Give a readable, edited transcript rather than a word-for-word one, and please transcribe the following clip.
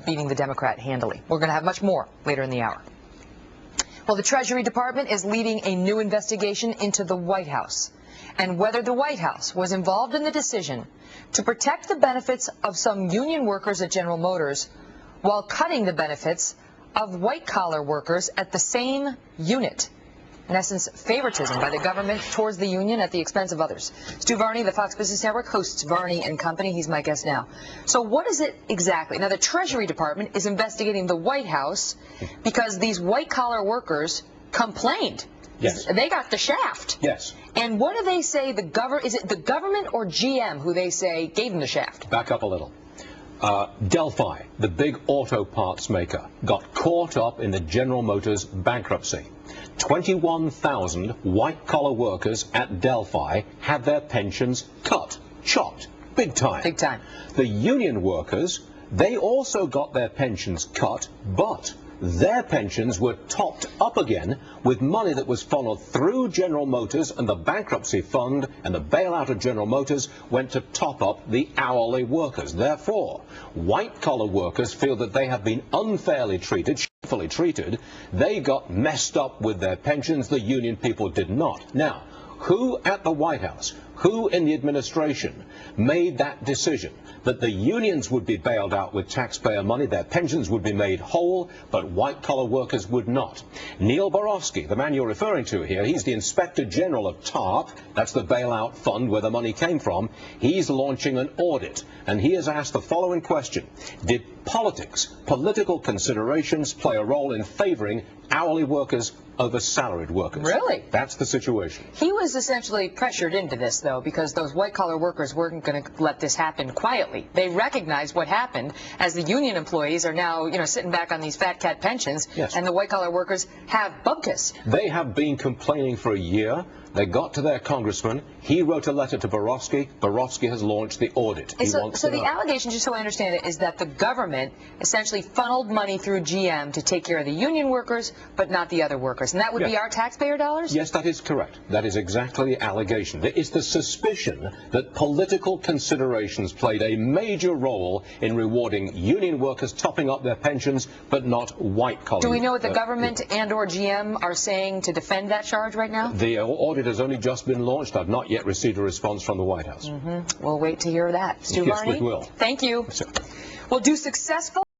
beating the Democrat handily. We're going to have much more later in the hour. Well, the Treasury Department is leading a new investigation into the White House and whether the White House was involved in the decision to protect the benefits of some union workers at General Motors while cutting the benefits of white-collar workers at the same unit. In essence, favoritism by the government towards the union at the expense of others. Stu Varney, the Fox Business Network, hosts Varney and Company. He's my guest now. So what is it exactly? Now, the Treasury Department is investigating the White House because these white-collar workers complained. Yes. They got the shaft. Yes. And what do they say? Is it the government or GM who they say gave them the shaft? Back up a little. Delphi, the big auto parts maker, got caught up in the General Motors bankruptcy. 21,000 white-collar workers at Delphi had their pensions cut, chopped, big time. Big time. The union workers, they also got their pensions cut, but their pensions were topped up again with money that was funneled through General Motors and the bankruptcy fund, and the bailout of General Motors went to top up the hourly workers. Therefore, white-collar workers feel that they have been unfairly treated, shamefully treated. They got messed up with their pensions. The union people did not. Now, who at the White House, who in the administration made that decision that the unions would be bailed out with taxpayer money, their pensions would be made whole, but white-collar workers would not? Neil Borofsky, the man you're referring to here, he's the Inspector General of TARP, that's the bailout fund where the money came from. He's launching an audit, and he has asked the following question: did political considerations play a role in favoring hourly workers over salaried workers? Really? That's the situation. He was essentially pressured into this, though, because those white-collar workers weren't going to let this happen quietly. They recognized what happened as the union employees are now, sitting back on these fat cat pensions, yes, and the white-collar workers have bupkis. They have been complaining for a year. They got to their congressman. He wrote a letter to Borofsky. Borofsky has launched the audit. So the allegation, just so I understand it, is that the government essentially funneled money through GM to take care of the union workers, but not the other workers. And that would be our taxpayer dollars? Yes, that is correct. That is exactly the allegation. There is the suspicion that political considerations played a major role in rewarding union workers topping up their pensions, but not white-collar. Do we know what the government and or GM are saying to defend that charge right now? The audit has only just been launched. I've not yet received a response from the White House. We'll wait to hear that. Stu Varney? Yes, we will. Thank you. Yes, sir. Well, do successful